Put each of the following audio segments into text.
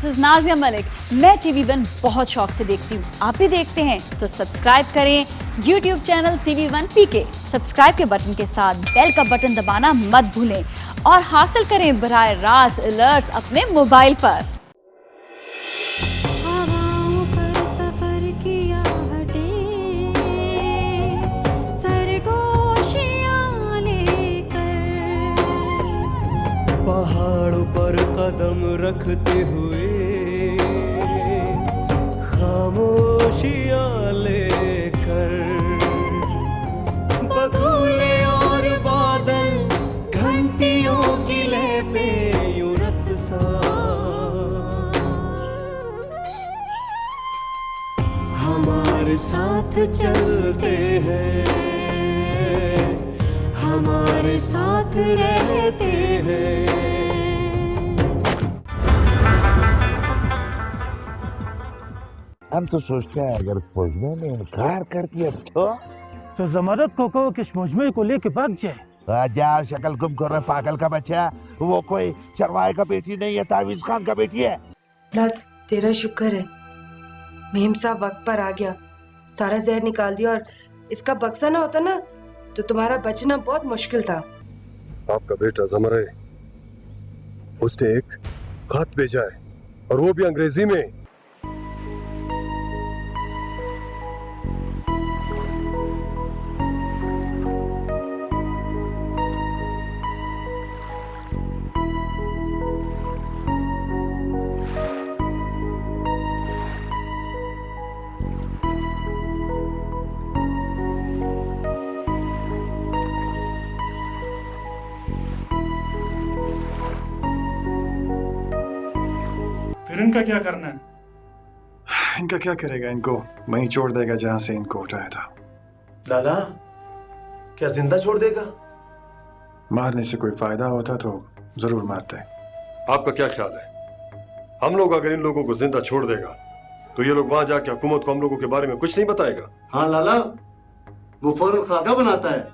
This is Nazia Malik. मैं TV1 बहुत शौक से देखती हूँ, आप भी देखते हैं तो सब्सक्राइब करें YouTube channel TV1 PK। Subscribe के बटन के साथ बेल का बटन दबाना मत भूलें और हासिल करें बराह रास्त अलर्ट्स अपने मोबाइल पर। पहाड़ों पर कदम रखते हुए खामोशियां लेकर, बगुले और बादल घंटियों की लय पे यूं रक़्सा, हमारे साथ चलते हैं, हमारे साथ रहते हैं। हम तो सोचते हैं अगर फौजने ने इनकार कर दिया तो जमानत को कहो कि इस मुजमे को लेके भाग जाए। जा शक्ल गुम कर रहा पागल का बच्चा, वो कोई चरवाहे का बेटी नहीं है, तावीज खान का बेटी है। अल्लाह तेरा शुक्र है मेम साहब वक्त पर आ गया, सारा जहर निकाल दिया, और इसका बक्सा ना होता ना तो तुम्हारा बचना बहुत मुश्किल था। आपका बेटा जमरे, उसने एक खत भेजा है और वो भी अंग्रेजी में। फिर इनका क्या करना है? इनका क्या करेगा, इनको वहीं छोड़ देगा जहां से इनको उठाया था। लाला क्या जिंदा छोड़ देगा? मारने से कोई फायदा होता तो जरूर मारते। आपका क्या ख्याल है, हम लोग अगर इन लोगों को जिंदा छोड़ देगा तो ये लोग वहां जाके हुकूमत को हम लोगों के बारे में कुछ नहीं बताएगा? हाँ लाला, वो फौरन खाका बनाता है,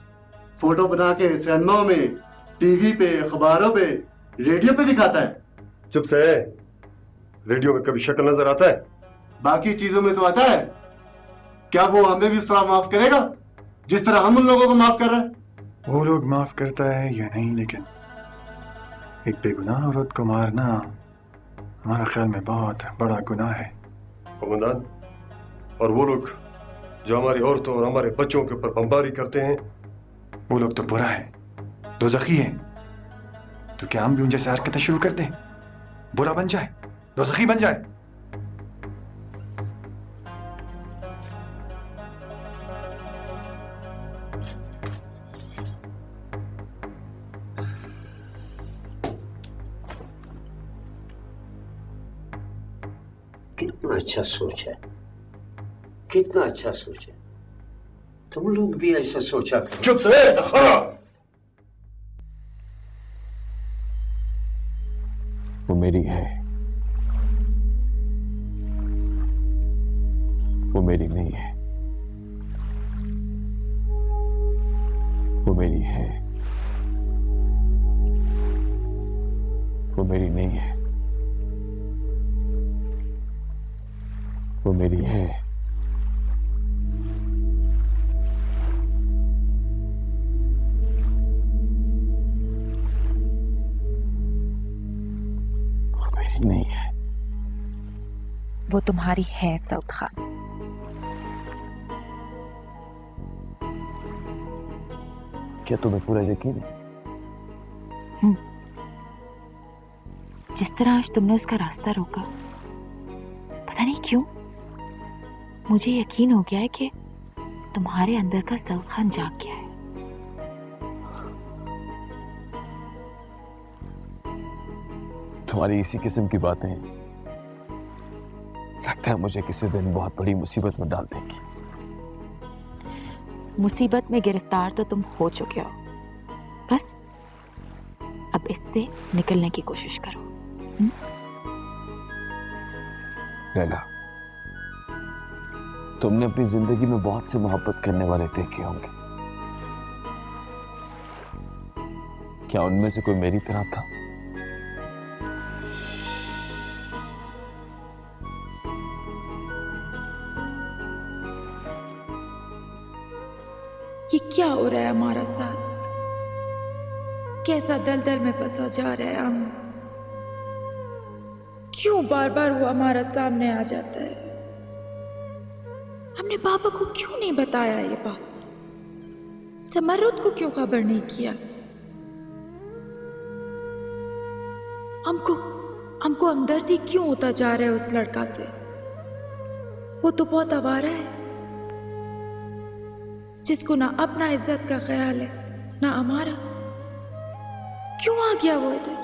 फोटो बना के सिनेमा में, टीवी पे, अखबारों पे, रेडियो पे दिखाता है। चुप से, रेडियो में कभी शक्ल नजर आता है? बाकी चीजों में तो आता है। क्या वो हमें भी उस तरह माफ करेगा जिस तरह हम उन लोगों को माफ कर रहे हैं? वो लोग माफ करता है या नहीं, लेकिन एक बेगुनाह औरत को मारना हमारा ख्याल में बहुत बड़ा गुनाह है। कमांडान, और वो लोग जो हमारी औरतों और हमारे बच्चों के ऊपर बमबारी करते हैं, वो लोग तो बुरा है, दोज़खी है। तो क्या हम भी उन जैसे हरकतें शुरू कर दें, बुरा बन जाए, दोज़खी बन जाए? कितना अच्छा सोच है, कितना अच्छा सोच है। तुम लोग भी ऐसा सोचा करो। चुप से, दखरा। वो मेरी है, वो मेरी नहीं है। वो मेरी है, वो मेरी नहीं है। वो मेरी है, वो मेरी नहीं है। वो तुम्हारी है सऊद खान। क्या तुम्हें पूरा यकीन है? जिस तरह आज तुमने उसका रास्ता रोका, पता नहीं क्यों मुझे यकीन हो गया है कि तुम्हारे अंदर का सऊद खान जाग गया है। तुम्हारी इसी किस्म की बातें लगता है मुझे किसी दिन बहुत बड़ी मुसीबत में डाल देंगी। मुसीबत में गिरफ्तार तो तुम हो चुके हो, बस अब इससे निकलने की कोशिश करो। लैला, तुमने अपनी जिंदगी में बहुत से मोहब्बत करने वाले देखे होंगे, क्या उनमें से कोई मेरी तरह था? ये क्या हो रहा है हमारा साथ? कैसा दलदल में फंसा जा रहा है हम? क्यों बार बार वो हमारा सामने आ जाता है? हमने पापा को क्यों नहीं बताया ये बात? जमरुद को क्यों खबर नहीं किया? हमको हमदर्दी क्यों होता जा रहा है उस लड़का से? वो तो बहुत आवारा है, जिसको ना अपना इज्जत का ख्याल है ना हमारा। क्यों आ गया वो इधर?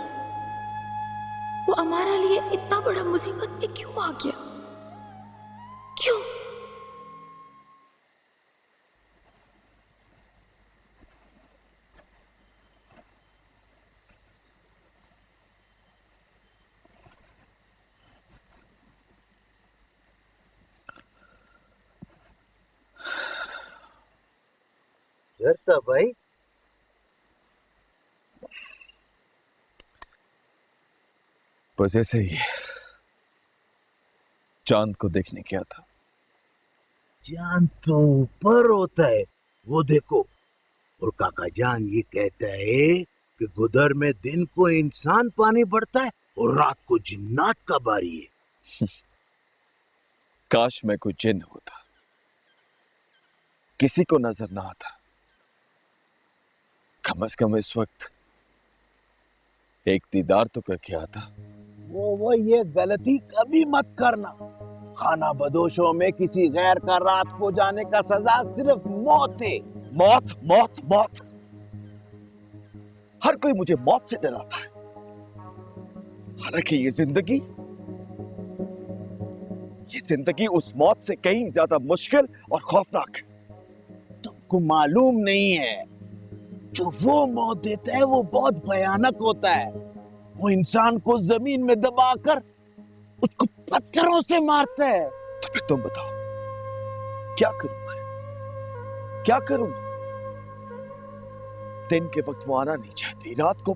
वो हमारे लिए इतना बड़ा मुसीबत में क्यों आ गया? क्यों? करता भाई बस ऐसे ही चांद को देखने गया था। चांद तो ऊपर होता है, वो देखो। और काका जान ये कहता है कि गुदर में दिन को इंसान पानी बढ़ता है और रात को जिन्नात का बारी है। काश मैं कोई जिन्न होता, किसी को नजर ना आता। कम से कम इस वक्त एक दीदार तो करके आता। वो ये गलती कभी मत करना। खाना बदोशों में किसी गैर का रात को जाने का सजा सिर्फ मौत है। मौत मौत मौत, हर कोई मुझे मौत से डराता है। हालांकि ये जिंदगी उस मौत से कहीं ज्यादा मुश्किल और खौफनाक है। तुमको मालूम नहीं है, जो वो मौत देता है वो बहुत भयानक होता है। वो इंसान को जमीन में दबाकर उसको पत्थरों से मारता है। तो फिर तुम बताओ, क्या करूं मैं? क्या करूं? दिन के वक्त वो आना नहीं चाहती, रात को।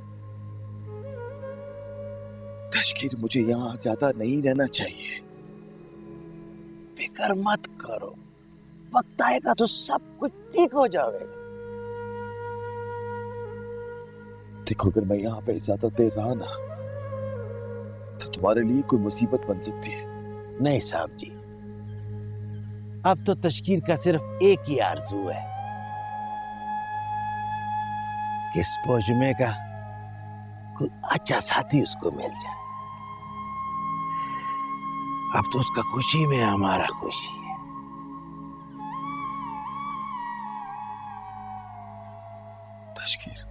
तशकीर, मुझे यहां ज्यादा नहीं रहना चाहिए। फिक्र मत करो, वक्त आएगा तो सब कुछ ठीक हो जाएगा। देखो, अगर मैं यहाँ पे ज्यादा देर रहा ना तो तुम्हारे लिए कोई मुसीबत बन सकती है। नहीं साहब जी, अब तो तशकीर का सिर्फ एक ही आरज़ू है कि इस फौज में का कोई अच्छा साथी उसको मिल जाए। अब तो उसका खुशी में हमारा खुशी है। तशकीर,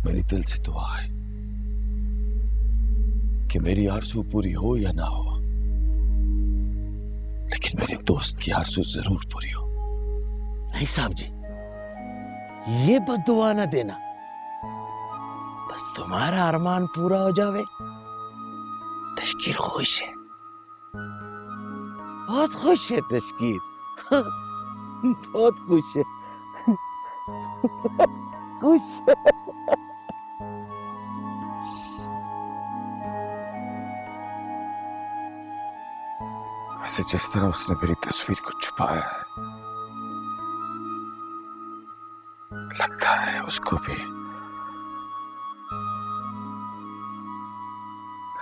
मेरी दिल से दुआ है कि मेरी आरज़ू पूरी हो या ना हो, लेकिन मेरे दोस्त की आरज़ू जरूर पूरी हो। नहीं साहब जी, ये बद्दुआ ना देना। बस तुम्हारा अरमान पूरा हो जावे, तशकीर खुश है, बहुत खुश है तशकीर। बहुत खुश है। खुश है। वैसे जिस तरह उसने मेरी तस्वीर को छुपाया है, लगता है उसको भी।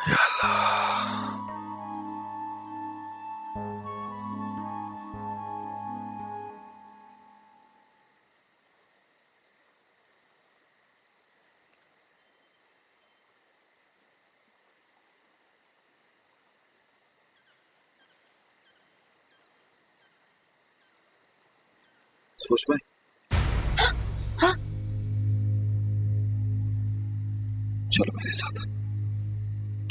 या अल्लाह, सोच में। हाँ? चलो मेरे साथ।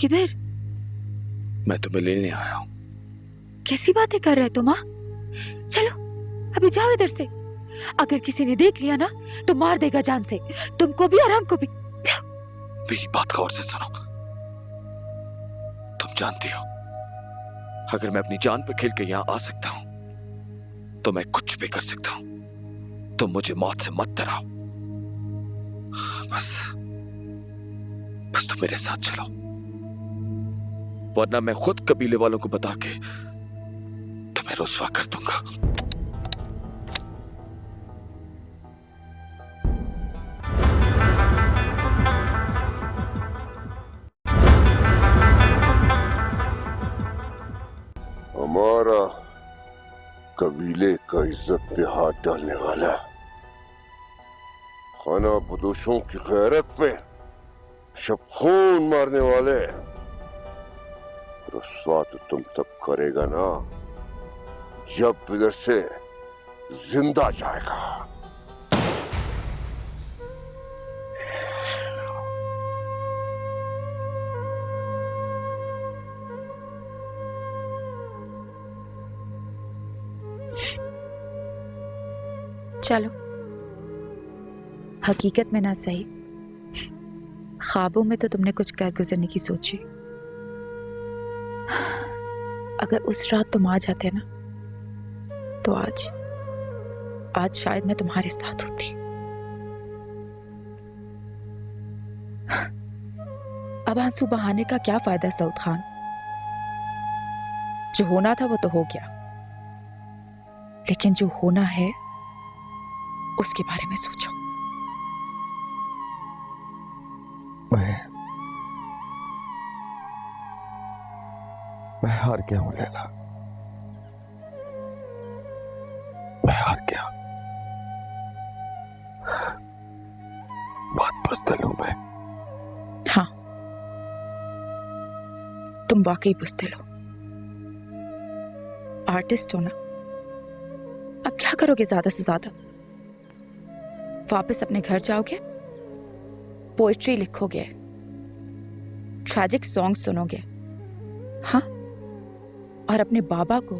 किधर? मैं तुम्हें लेने आया हूं। कैसी बातें कर रहे तुम? चलो अभी जाओ इधर से। अगर किसी ने देख लिया ना तो मार देगा जान से, तुमको भी और हमको भी। जाओ। मेरी बात गौर से सुनो। तुम जानती हो, अगर मैं अपनी जान पे खेल के यहां आ सकता हूं तो मैं कुछ भी कर सकता हूं। तुम मुझे मौत से मत डराओ। बस तुम मेरे साथ चलो, वरना मैं खुद कबीले वालों को बता के तुम्हें रुस्वा कर दूंगा। कबीले का इज्जत पे हाथ डालने वाला, खाना बदोशों की गैरत पे शब खून मारने वाले, रुस्वा तो तुम तब करेगा ना जब इधर से जिंदा जाएगा। चलो, हकीकत में ना सही, ख्वाबों में तो तुमने कुछ कर गुजरने की सोची। अगर उस रात तुम आ जाते ना, तो आज शायद मैं तुम्हारे साथ होती। अब आंसू बहाने का क्या फायदा सऊद खान? जो होना था वो तो हो गया, लेकिन जो होना है उसके बारे में सोचो। मैं हार गया हूं लैला, मैं हार गया। बहुत बुज़दिल हूं मैं। हाँ, तुम वाकई बुज़दिल हो, आर्टिस्ट हो ना। अब क्या करोगे ज्यादा से ज्यादा? वापस अपने घर जाओगे, पोएट्री लिखोगे, ट्रैजिक सॉन्ग सुनोगे, हाँ, और अपने बाबा को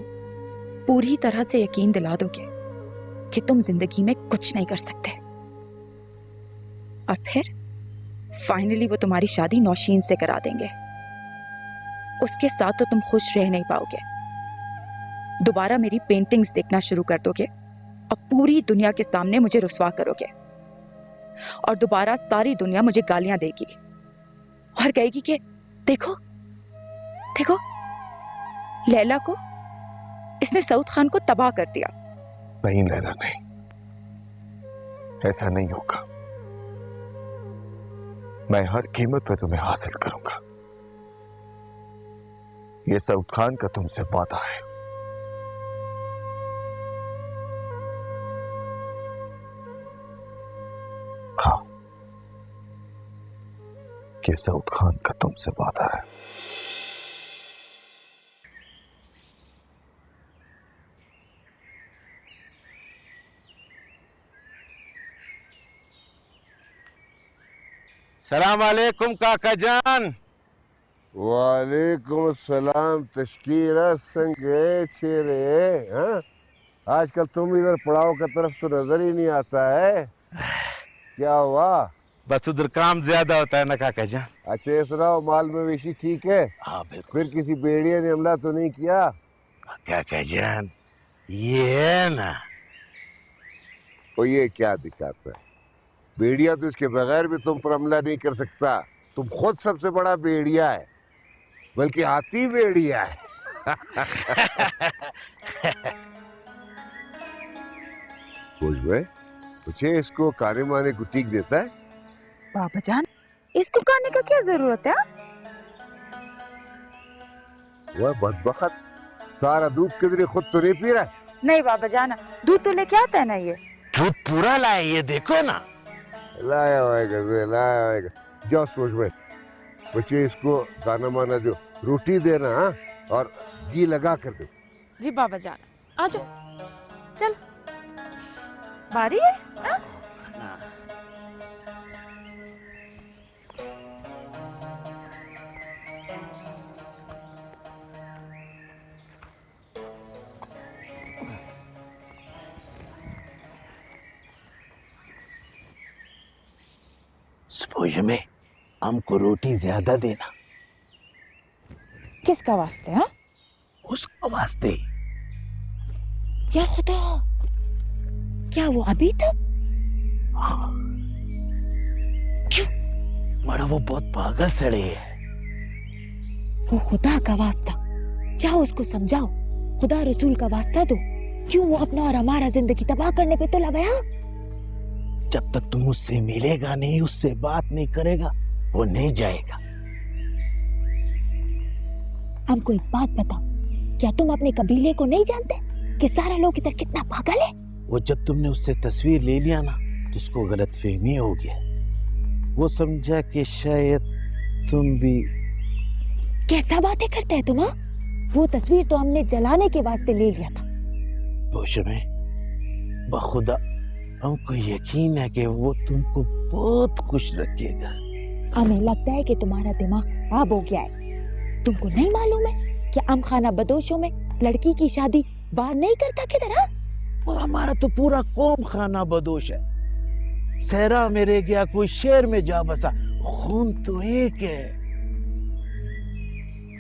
पूरी तरह से यकीन दिला दोगे कि तुम जिंदगी में कुछ नहीं कर सकते। और फिर फाइनली वो तुम्हारी शादी नौशीन से करा देंगे। उसके साथ तो तुम खुश रह नहीं पाओगे। दोबारा मेरी पेंटिंग्स देखना शुरू कर दोगे और पूरी दुनिया के सामने मुझे रुस्वा करोगे, और दोबारा सारी दुनिया मुझे गालियां देगी और कहेगी कि देखो देखो, लैला को इसने सऊद खान को तबाह कर दिया। नहीं लैला, नहीं, ऐसा नहीं होगा। मैं हर कीमत पर तुम्हें हासिल करूंगा। ये सऊद खान का तुमसे वादा है। हाँ, ये सऊद खान का तुमसे वादा है। सलाम वालेकुम काका जान। वालेकुम सलाम। तशकीरा संगे चेरे। हाँ, आजकल तुम इधर पड़ाव का तरफ तो नजर ही नहीं आता है। क्या हुआ? बस उधर काम ज्यादा होता है ना काका जान। अच्छा ये सुनाओ, माल मवेशी ठीक है? हाँ बिल्कुल। फिर किसी भेड़िए ने हमला तो नहीं किया? काका जान, ये है ना, वो ये क्या दिखाता है? भेड़िया तो इसके बगैर भी तुम पर हमला नहीं कर सकता। तुम खुद सबसे बड़ा भेड़िया है, बल्कि हाथी भेड़िया है। मुझे इसको खाने माने को टीक देता है। बाबा जान, इसको खाने का क्या जरूरत है? वह बदबख्त सारा दूध किधर खुद तो नहीं पी रहा है। नहीं बाबा जान, दूध तो लेके आता है ना ये। दूध पूरा लाए, ये देखो ना। लाया होगा। जाओ सोच में बच्चे, इसको गाना माना जो रोटी देना, और घी लगा कर दो। जी बाबा जान, आ जाओ, चल बारी है। हाँ? स्पोज में हमको रोटी ज्यादा देना। किसका वास्ते? हाँ, उसका वास्ते। या खुदा, क्या वो अभी तक? हाँ। क्यों? मरा वो बहुत पागल सड़े है। वो खुदा का वास्ता, जाओ उसको समझाओ, खुदा रसूल का वास्ता दो। क्यों वो अपना और हमारा जिंदगी तबाह करने पे तुला हुआ? जब तक तुम उससे मिलेगा नहीं, उससे बात नहीं करेगा, वो नहीं जाएगा। हमको एक बात बताओ, क्या तुम अपने कबीले को नहीं जानते? कि सारा लोग इधर कितना पागल है। वो जब तुमने उससे तस्वीर ले लिया ना तो उसको गलतफहमी हो गया। वो समझा कि शायद तुम भी। कैसा बातें करते हैं तुम? वो तस्वीर तो हमने जलाने के वास्ते ले लिया था। मौसमी, बखुदा हमको यकीन है कि वो तुमको बहुत खुश रखेगा। हमें लगता है कि तुम्हारा दिमाग खराब हो गया है। तुमको नहीं मालूम है कि हम खाना बदोशों में लड़की की शादी बाहर नहीं करता किधर? और हमारा तो पूरा कौम खाना बदोश है। सहरा में रह गया, कोई शहर में जा बसा, खून तो एक है।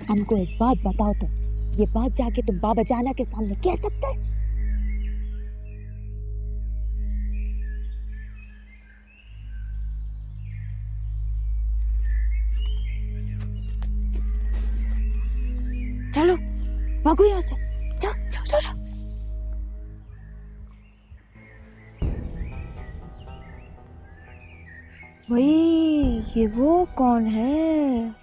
हमको एक बात बताओ तुम, ये बात जाके तुम बाबा जाना के सामने कह सकते हैं? चलो भागो यहाँ से, जाओ जाओ जाओ जाओ। वही, ये वो कौन है?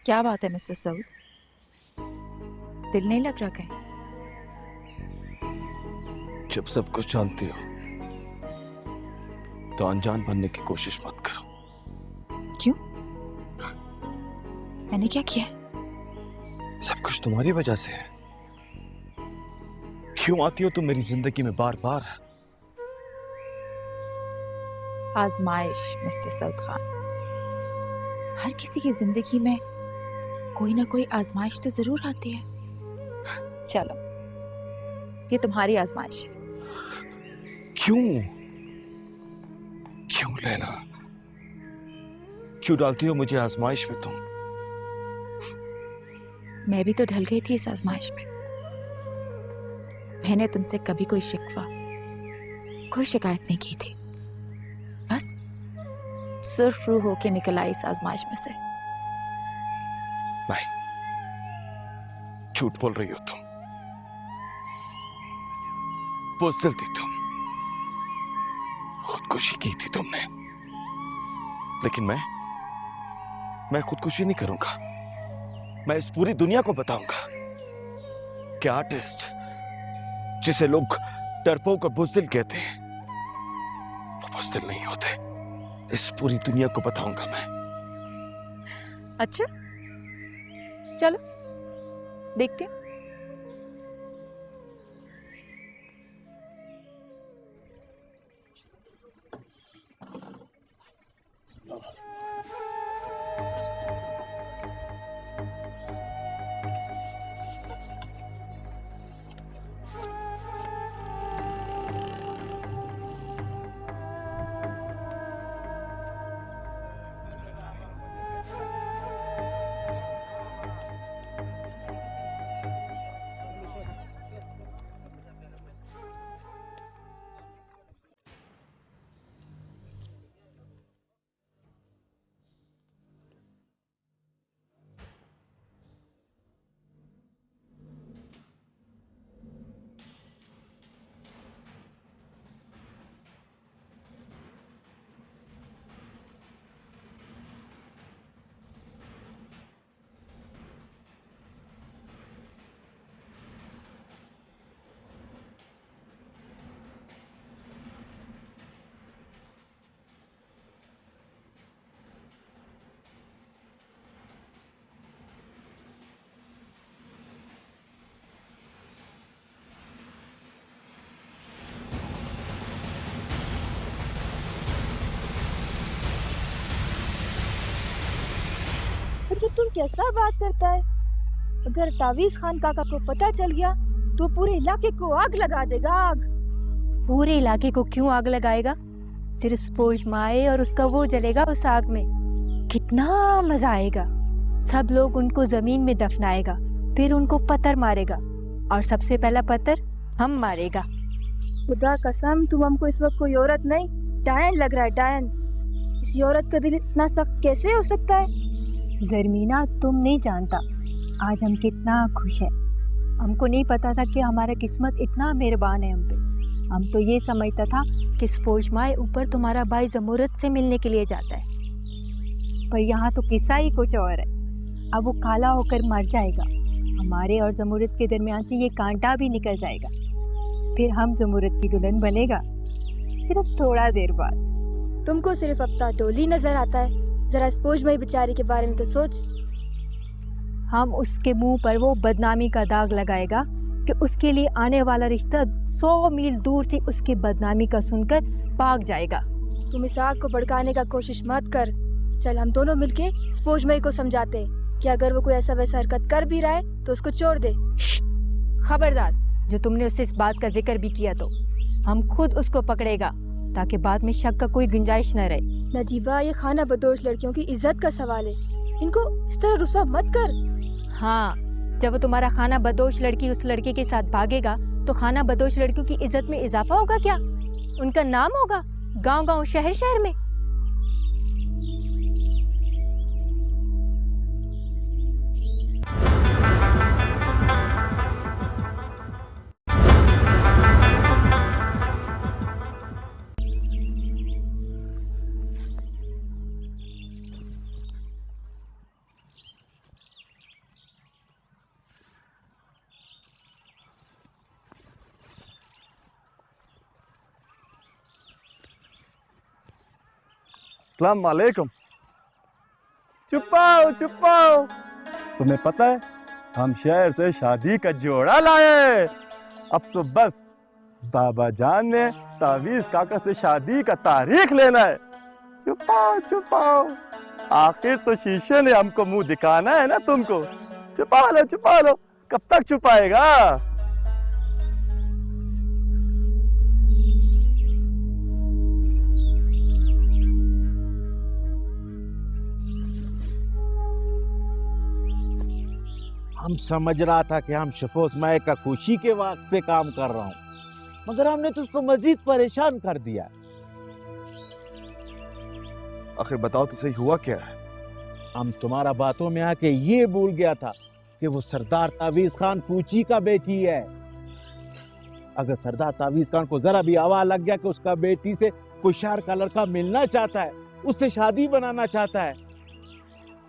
क्या बात है मिस्टर सऊद, दिल नहीं लग रहा कहीं? जब सब कुछ जानती हो तो अनजान बनने की कोशिश मत करो। क्यों? मैंने क्या किया? सब कुछ तुम्हारी वजह से है। क्यों आती हो तुम मेरी जिंदगी में बार बार? आजमाइश मिस्टर सऊद खान, हर किसी की जिंदगी में कोई ना कोई आजमाइश तो जरूर आती है। चलो, ये तुम्हारी आजमाइश है। क्यों क्यों लैला, क्यों डालती हो मुझे आजमाइश में तुम? मैं भी तो ढल गई थी इस आजमाइश में। मैंने तुमसे कभी कोई शिकवा, कोई शिकायत नहीं की थी। बस सुर्ख रूह होके निकल आई इस आजमाइश में से। नहीं, झूठ बोल रही हो तुम। बुज़दिल थी तुम, खुदकुशी की थी तुमने। लेकिन मैं खुदकुशी नहीं करूंगा। मैं इस पूरी दुनिया को बताऊंगा कि आर्टिस्ट, जिसे लोग डरपोक और बुज़दिल कहते हैं, वो बुज़दिल नहीं होते। इस पूरी दुनिया को बताऊंगा मैं। अच्छा, चलो देखते हैं। पर ये तुम कैसा बात करता है? अगर तावीज खान काका को पता चल गया तो पूरे इलाके को आग लगा देगा, आग। पूरे इलाके को क्यों आग लगाएगा? सिर्फ स्पोज माए और उसका वो जलेगा उस आग में। कितना मजा आएगा। सब लोग उनको जमीन में दफनाएगा, फिर उनको पत्थर मारेगा और सबसे पहला पत्थर हम मारेगा। खुदा कसम तुम हमको इस वक्त कोई औरत नहीं, डायन लग रहा है, डायन। इस औरत का दिल इतना सख्त कैसे हो सकता है? जरमीना, तुम नहीं जानता आज हम कितना खुश हैं। हमको नहीं पता था कि हमारा किस्मत इतना मेहरबान है हम पे। हम तो ये समझता था कि स्पोजमाए ऊपर तुम्हारा भाई जमूरत से मिलने के लिए जाता है, पर यहाँ तो किस्सा ही कुछ और है। अब वो काला होकर मर जाएगा, हमारे और जमूरत के दरमियान से ये कांटा भी निकल जाएगा, फिर हम जमूरत की दुल्हन बनेगा सिर्फ थोड़ा देर बाद। तुमको सिर्फ अपना डोली नजर आता है, जरा स्पोजमाई बेचारी के बारे में तो सोच। हम उसके मुंह पर वो बदनामी का दाग लगाएगा कि उसके लिए आने वाला रिश्ता 100 मील दूर से उसकी बदनामी का सुनकर भाग जाएगा। तुम इस आग को भड़काने का कोशिश मत कर। चल हम दोनों मिलके स्पोजमाई को समझाते हैं कि अगर वो कोई ऐसा वैसा हरकत कर भी रहा है तो उसको छोड़ दे। खबरदार, जो तुमने उससे इस बात का जिक्र भी किया तो हम खुद उसको पकड़ेगा, ताकि बाद में शक का कोई गुंजाइश न रहे। नजीबा, ये खाना बदोश लड़कियों की इज्जत का सवाल है, इनको इस तरह रुस्वा मत कर। हाँ, जब वो तुम्हारा खाना बदोश लड़की उस लड़के के साथ भागेगा तो खाना बदोश लड़कियों की इज्जत में इजाफा होगा क्या? उनका नाम होगा गांव-गांव, शहर-शहर में। अस्सलाम वालेकुम। चुपाओ चुपाओ, तुम्हें पता है हम शहर से शादी का जोड़ा लाए। अब तो बस बाबा जान ने तावीज काका से शादी का तारीख लेना है। चुपाओ चुपाओ, आखिर तो शीशे ने हमको मुंह दिखाना है ना तुमको। छुपा लो, कब तक छुपाएगा? हम समझ रहा था कि हम शफोस माए का खुशी के वक्त से काम कर रहा हूँ, मगर हमने तो उसको मजीद परेशान कर दिया। आखिर बताओ तो सही, हुआ क्या है? हम तुम्हारा बातों में आके ये भूल गया था कि वो सरदार तावीज खान पूची का बेटी है। अगर सरदार तावीज खान को जरा भी हवा लग गया कि उसका बेटी से कोई शहर का लड़का मिलना चाहता है, उससे शादी बनाना चाहता है,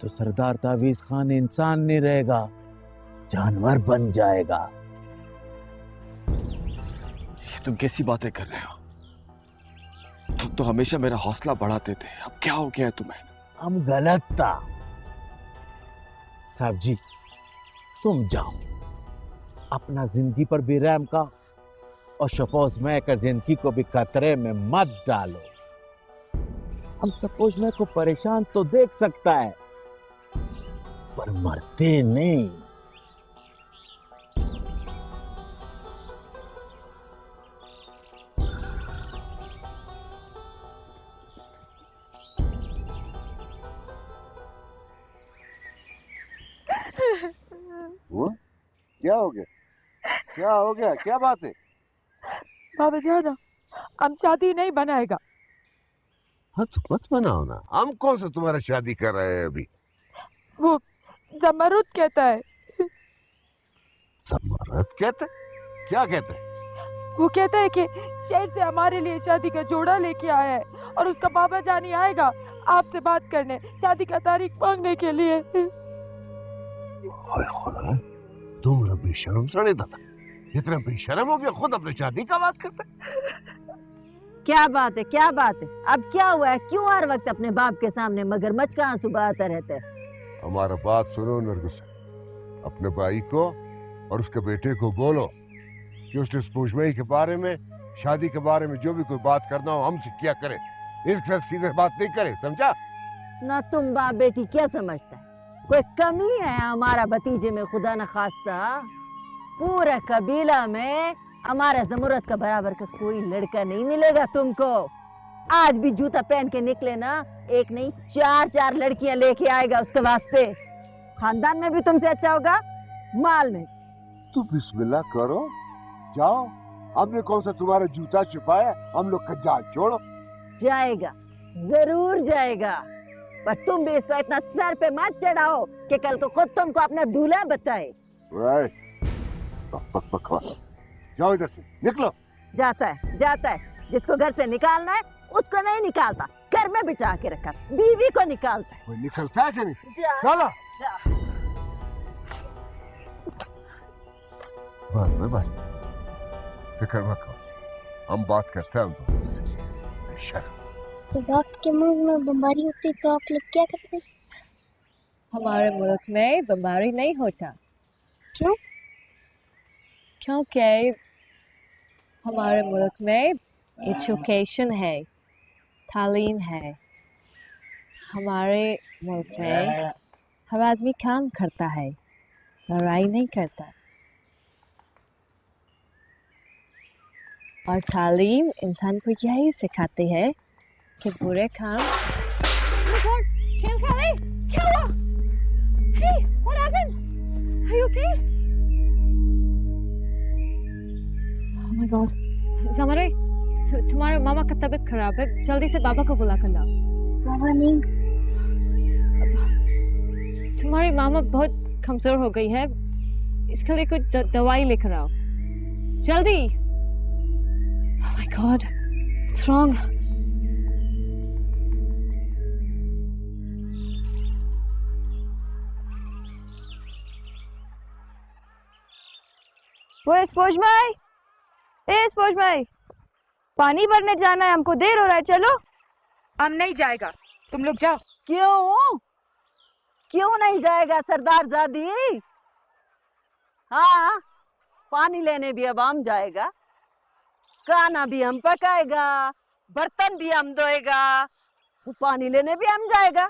तो सरदार तावीज खान इंसान नहीं रहेगा, जानवर बन जाएगा। ये तुम कैसी बातें कर रहे हो? तुम तो हमेशा मेरा हौसला बढ़ाते थे, अब क्या हो गया है तुम्हें? हम गलत था साहब जी, तुम जाओ, अपना जिंदगी पर भी रहम का और शफोज मैं का जिंदगी को भी खतरे में मत डालो। हम सपोज मैं को परेशान तो देख सकता है, पर मरते नहीं। वो क्या हो गया? क्या हो गया? क्या बात है? बाबा जाना, हम शादी नहीं बनाएगा। हाँ तो मत बनाओ ना, हम कौन सा तुम्हारा शादी कर रहे हैं अभी? वो जमरूद कहता है। जमरूद कहता? क्या कहता है? वो कहता है कि शहर से हमारे लिए शादी का जोड़ा लेके आया है और उसका बाबा जानी आएगा आपसे बात करने, शादी का तारीख मांगने के लिए। तुम बेशर्म सड़े दादा, इतना बेशर्म हो गया, खुद अपनी शादी का बात करते। क्या बात है, क्या बात है? अब क्या हुआ है? क्यों हर वक्त अपने बाप के सामने मगरमच्छ का आंसू बहाता रहता है? हमारा बात सुनो नरगिस, अपने भाई को और उसके बेटे को बोलो कि उसने स्पोजमाई के बारे में, शादी के बारे में जो भी कोई बात करना हो हमसे क्या करे, इसके साथ सीधे बात नहीं करे, समझा? ना तुम बाप बेटी क्या समझता है? कोई कमी है हमारा भतीजे में? खुदा न खास्ता पूरे कबीला में हमारे जमूरत का बराबर का कोई लड़का नहीं मिलेगा तुमको। आज भी जूता पहन के निकले ना, एक नहीं 4-4 लड़कियां लेके आएगा उसके वास्ते। खानदान में भी तुमसे अच्छा होगा, माल में। तू बिस्मिल्लाह करो, जाओ। हमने कौन सा तुम्हारा जूता छुपाया? हम लोग का जान छोड़ो। जाएगा, जरूर जाएगा, पर तुम भी इसको इतना सर पे मत चढ़ाओ कि कल को खुद तुमको अपना दूल्हा बताए। जाओ इधर से, निकलो। जाता है, जिसको घर से निकालना है उसको नहीं निकालता, घर में बिठा के रखा, बीवी को निकालता है। कोई निकलता है कि नहीं? चलो। भाई फिक्र मत करो, हम बात करते हैं दोनों से। तो बाप के मुंह में बमबारी होती तो आप लोग क्या करते? हमारे मुल्क में बमबारी नहीं होता। क्यों? क्योंकि हमारे मुल्क में एजुकेशन है, तालीम है। हमारे मुल्क में हर आदमी काम करता है, लड़ाई नहीं करता। और तालीम इंसान को यही सिखाती है कि बुरे काम। क्या हुआ? Hey, what happened? Are you okay? Oh my God. ज़मरे, तुम्हारे मामा का तबीयत खराब है, जल्दी से बाबा को बुला कर लाओ। बाबा नहीं। तुम्हारी मामा बहुत कमजोर हो गई है, इसके लिए कुछ दवाई लेकर आओ, जल्दी। Oh my God, what's wrong? वो स्पोर्ज भाई, स्पोर्ज भाई, पानी भरने जाना है, हमको देर हो रहा है, चलो। हम नहीं जाएगा, तुम लोग जाओ। क्यों नहीं जाएगा सरदार जादी? हाँ, पानी लेने भी अब हम जाएगा, खाना भी हम पकाएगा, बर्तन भी हम धोएगा, पानी लेने भी हम जाएगा।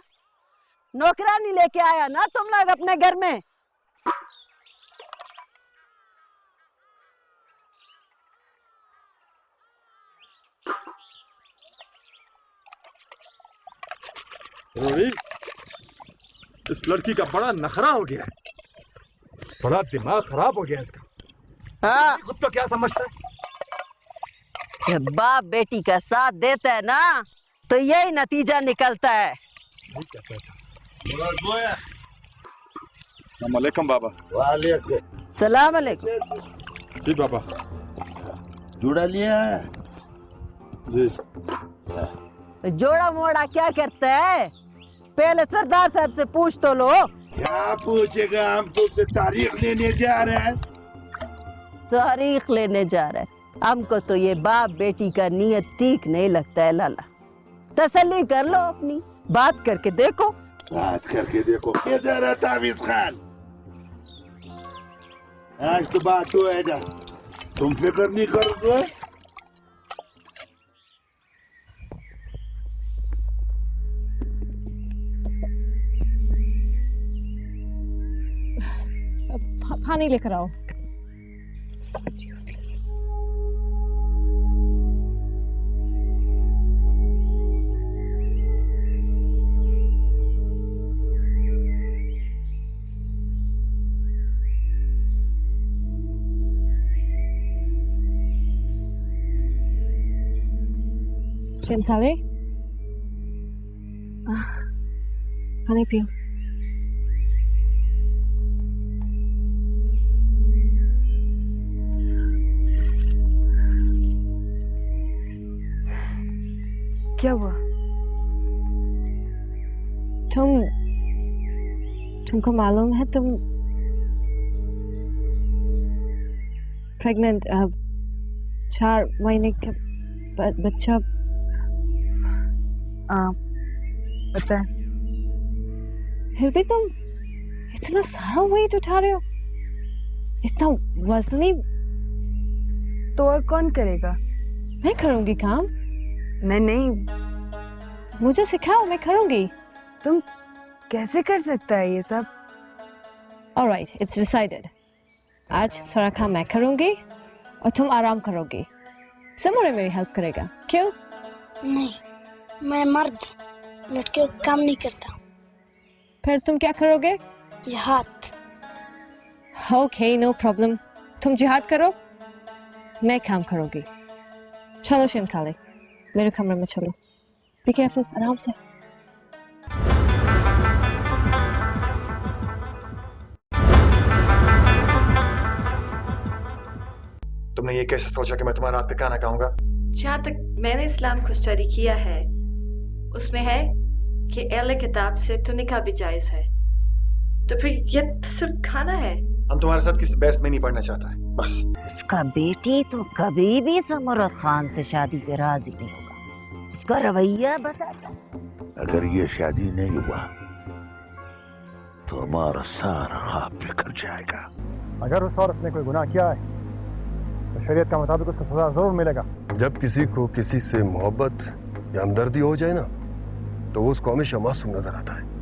नौकरानी लेके आया ना तुम लोग अपने घर में। रोही, इस लड़की का बड़ा नखरा हो गया है, बड़ा दिमाग खराब हो गया इसका। हाँ, खुद तो क्या समझता है? जब बाप बेटी का साथ देता है ना, तो यही नतीजा निकलता है। अस्सलामुअलैकुम बाबा। वालेकुम सलाम अलैकुम। जी बाबा। जुड़ा लिया है जी। जोड़ा मोड़ा क्या करता है? पहले सरदार साहब से पूछ तो लो। क्या पूछेगा? हम तुमसे तारीख लेने जा रहे हैं। तारीख लेने जा रहे हैं? हमको तो ये बाप बेटी का नियत ठीक नहीं लगता है लाला। तसल्ली कर लो अपनी, बात करके देखो। बात करके देखो। किधर है तावीज़ खान? आज तो बात हो है जा, तुम फिक्र नहीं करो। पानी लेकर आओ। चिंताले, पानी पियो। क्या हुआ? तुमको मालूम है तुम प्रेग्नेंट, 4 महीने का बच्चा। पता है। फिर भी तुम इतना सारा वेट उठा रहे हो, इतना वजनी। तो और कौन करेगा? मैं करूंगी काम। नहीं, मुझे सिखाओ, मैं करूंगी। तुम कैसे कर सकता है ये सब? Alright, it's decided. आज सारा काम मैं करूंगी और तुम आराम करोगी। समोरे मेरी हेल्प करेगा, क्यों? नहीं, मैं मर्द लड़के को काम नहीं करता। फिर तुम क्या करोगे? जिहाद। Okay, no problem. तुम जिहाद करो, मैं काम करूंगी। चलो शिनकाले, मेरे कमरे में चलो। Be careful, आराम से। तुमने ये कैसे सोचा कि मैं तुम्हारा हाथ पे खाना खाऊंगा? जहाँ तक मैंने इस्लाम को स्टडी किया है, उसमें है कि अहले किताब से तो निकाह भी जायज है। तो फिर ये तो सिर्फ खाना है। हम तुम्हारे साथ किसी बहस में नहीं पढ़ना चाहता है, बस। उसका बेटी तो कभी भी समरत खान से शादी पे राजी नहीं होगा। उसका रवैया बताता। अगर ये शादी नहीं हुआ तो हमारा सारा ख्वाब बिखर जाएगा। अगर उस औरत ने कोई गुनाह किया है तो शरीयत के मुताबिक उसको सजा जरूर मिलेगा। जब किसी को किसी से मोहब्बत या हमदर्दी हो जाए ना, तो वो उसको हमेशा मासूम नजर आता है।